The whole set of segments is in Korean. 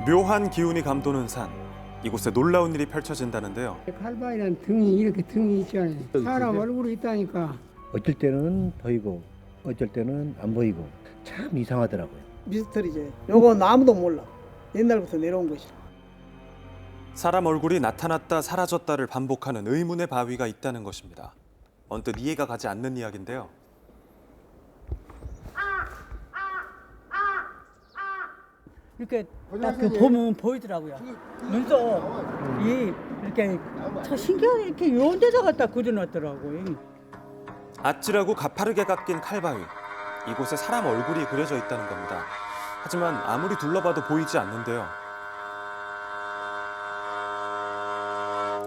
묘한 기운이 감도는 산. 이곳에 놀라운 일이 펼쳐진다는데요. 칼바위란 등이 이렇게 등이 있잖아요. 사람 얼굴이 있다니까. 어쩔 때는 보이고 어쩔 때는 안 보이고 참 이상하더라고요. 미스터리지. 요건 아무도 몰라. 옛날부터 내려온 것이라. 사람 얼굴이 나타났다 사라졌다를 반복하는 의문의 바위가 있다는 것입니다. 언뜻 이해가 가지 않는 이야기인데요. 이렇게 딱 보면 보이더라고요. 눈썹이 이렇게 참 신기하게 이렇게 이런 데다가 딱 그려놨더라고요. 아찔하고 가파르게 깎인 칼바위. 이곳에 사람 얼굴이 그려져 있다는 겁니다. 하지만 아무리 둘러봐도 보이지 않는데요.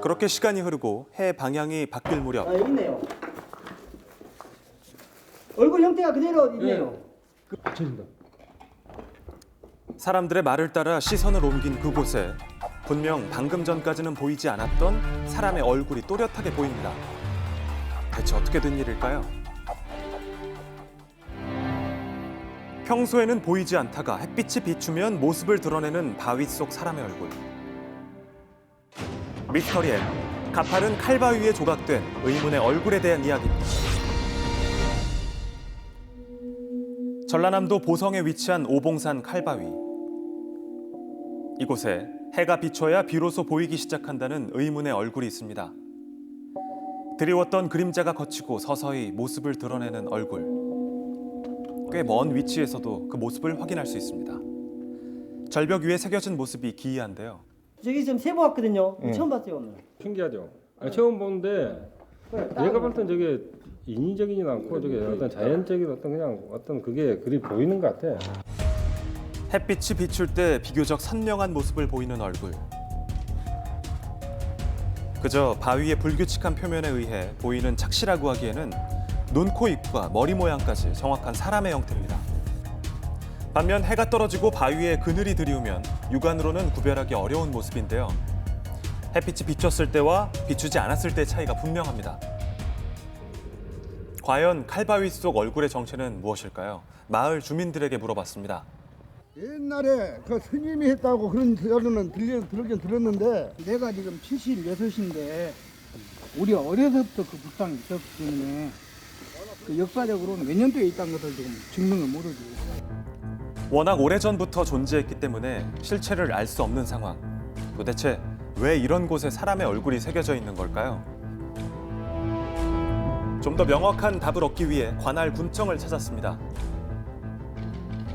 그렇게 시간이 흐르고 해 방향이 바뀔 무렵 여기 있네요. 얼굴 형태가 그대로 있네요. 사람들의 말을 따라 시선을 옮긴 그곳에 분명 방금 전까지는 보이지 않았던 사람의 얼굴이 또렷하게 보입니다. 대체 어떻게 된 일일까요? 평소에는 보이지 않다가 햇빛이 비추면 모습을 드러내는 바위 속 사람의 얼굴. 미스터리엔 가파른 칼바위에 조각된 의문의 얼굴에 대한 이야기입니다. 전라남도 보성에 위치한 오봉산 칼바위. 이곳에 해가 비춰야 비로소 보이기 시작한다는 의문의 얼굴이 있습니다. 드리웠던 그림자가 걷히고 서서히 모습을 드러내는 얼굴. 꽤 먼 위치에서도 그 모습을 확인할 수 있습니다. 절벽 위에 새겨진 모습이 기이한데요. 저기 지금 세모 왔거든요. 처음 봤어요 오늘. 신기하죠. 처음 보는데 내가 볼 땐 저게 인위적이진 않고 저게 어떤 자연적인 어떤 그냥 어떤 그게 그리 보이는 것 같아. 햇빛이 비출 때 비교적 선명한 모습을 보이는 얼굴. 그저 바위의 불규칙한 표면에 의해 보이는 착시라고 하기에는 눈, 코, 입과 머리 모양까지 정확한 사람의 형태입니다. 반면 해가 떨어지고 바위에 그늘이 들이우면 육안으로는 구별하기 어려운 모습인데요. 햇빛이 비췄을 때와 비추지 않았을 때의 차이가 분명합니다. 과연 칼바위 속 얼굴의 정체는 무엇일까요? 마을 주민들에게 물어봤습니다. 옛날에 그 스님이 했다고 그런 소리는 들긴 들었는데 내가 지금 76인데 우리 어려서부터 그 불상이 있었기 때문에 그 역사적으로는 몇 년도에 있다는 것을 지금 증명을 못하고 있어요. 워낙 오래전부터 존재했기 때문에 실체를 알 수 없는 상황. 도대체 왜 이런 곳에 사람의 얼굴이 새겨져 있는 걸까요? 좀 더 명확한 답을 얻기 위해 관할 군청을 찾았습니다.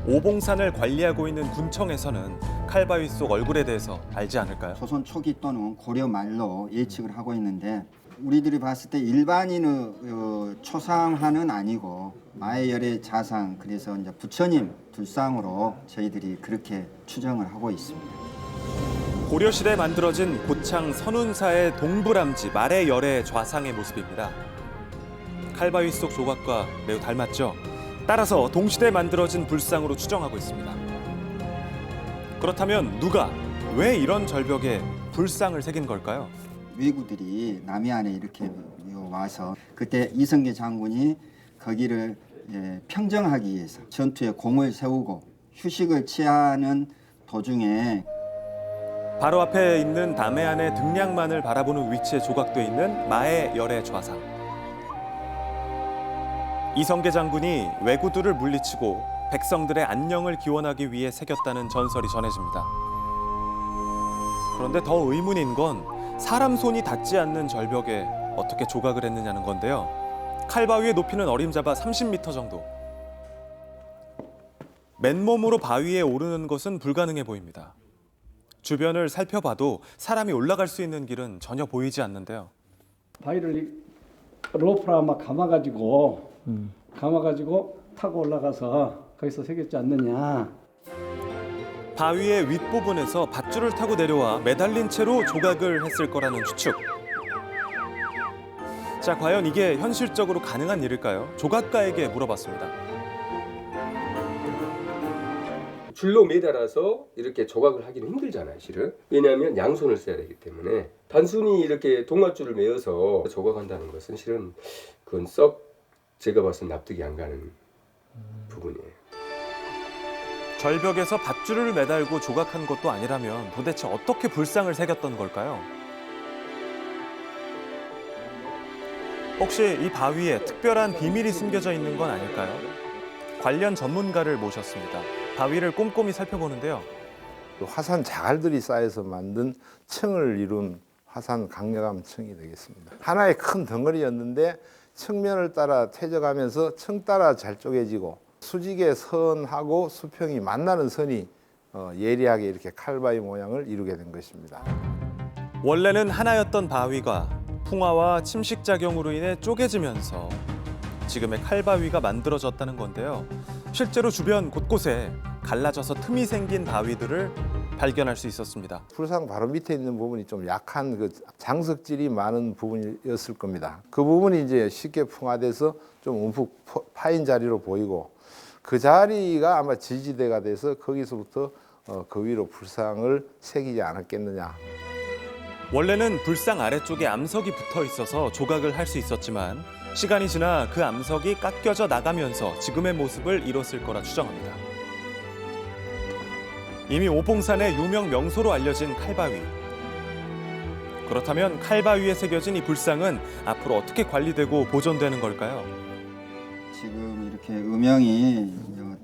오봉산을 관리하고 있는 군청에서는 칼바위 속 얼굴에 대해서 알지 않을까요? 조선 초기 또는 고려 말로 예측을 하고 있는데 우리들이 봤을 때 일반인의 초상화는 아니고 마해열의 자상, 그래서 이제 부처님 불상으로 저희들이 그렇게 추정을 하고 있습니다. 고려시대에 만들어진 고창 선운사의 동불암지 말해열의 좌상의 모습입니다. 칼바위 속 조각과 매우 닮았죠? 따라서 동시대에 만들어진 불상으로 추정하고 있습니다. 그렇다면 누가, 왜 이런 절벽에 불상을 새긴 걸까요? 왜구들이 남해안에 이렇게 와서 그때 이성계 장군이 거기를 평정하기 위해서 전투에 공을 세우고 휴식을 취하는 도중에 바로 앞에 있는 남해안의 등량만을 바라보는 위치에 조각돼 있는 마해열의 좌상. 이성계 장군이 왜구들을 물리치고 백성들의 안녕을 기원하기 위해 새겼다는 전설이 전해집니다. 그런데 더 의문인 건 사람 손이 닿지 않는 절벽에 어떻게 조각을 했느냐는 건데요. 칼바위의 높이는 어림잡아 30m 정도. 맨몸으로 바위에 오르는 것은 불가능해 보입니다. 주변을 살펴봐도 사람이 올라갈 수 있는 길은 전혀 보이지 않는데요. 바위를 로프를 아마 감아가지고 타고 올라가서 거기서 새겼지 않느냐. 바위의 윗부분에서 밧줄을 타고 내려와 매달린 채로 조각을 했을 거라는 추측. 자, 과연 이게 현실적으로 가능한 일일까요? 조각가에게 물어봤습니다. 줄로 매달아서 이렇게 조각을 하기는 힘들잖아요, 실은. 왜냐하면 양손을 써야 되기 때문에 단순히 이렇게 동아줄을 매어서 조각한다는 것은 실은 그건 썩 제가 봐서 납득이 안 가는 부분이에요. 절벽에서 밧줄을 매달고 조각한 것도 아니라면 도대체 어떻게 불상을 새겼던 걸까요? 혹시 이 바위에 특별한 비밀이 숨겨져 있는 건 아닐까요? 관련 전문가를 모셨습니다. 바위를 꼼꼼히 살펴보는데요. 화산 자갈들이 쌓여서 만든 층을 이룬 화산 강력암 층이 되겠습니다. 하나의 큰 덩어리였는데 측면을 따라 퇴적하면서 층 따라 잘 쪼개지고 수직의 선하고 수평이 만나는 선이 예리하게 이렇게 칼바위 모양을 이루게 된 것입니다. 원래는 하나였던 바위가 풍화와 침식작용으로 인해 쪼개지면서 지금의 칼바위가 만들어졌다는 건데요. 실제로 주변 곳곳에 갈라져서 틈이 생긴 바위들을 발견할 수 있었습니다. 불상 바로 밑에 있는 부분이 좀 약한 그 장석질이 많은 부분이었을 겁니다. 그 부분이 이제 쉽게 풍화돼서 좀 움푹 파인 자리로 보이고 그 자리가 아마 지지대가 돼서 거기서부터 그 위로 불상을 새기지 않았겠느냐. 원래는 불상 아래쪽에 암석이 붙어 있어서 조각을 할 수 있었지만 시간이 지나 그 암석이 깎여져 나가면서 지금의 모습을 이뤘을 거라 추정합니다. 이미 오봉산의 유명 명소로 알려진 칼바위. 그렇다면 칼바위에 새겨진 이 불상은 앞으로 어떻게 관리되고 보존되는 걸까요? 지금 이렇게 음영이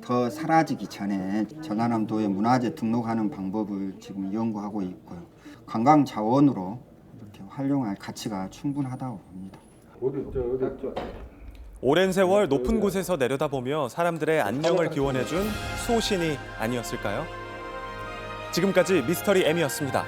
더 사라지기 전에 전라남도에 문화재 등록하는 방법을 지금 연구하고 있고요. 관광 자원으로 이렇게 활용할 가치가 충분하다고 봅니다. 오랜 세월 높은 곳에서 내려다보며 사람들의 안녕을 기원해준 수호신이 아니었을까요? 지금까지 미스터리 M이었습니다.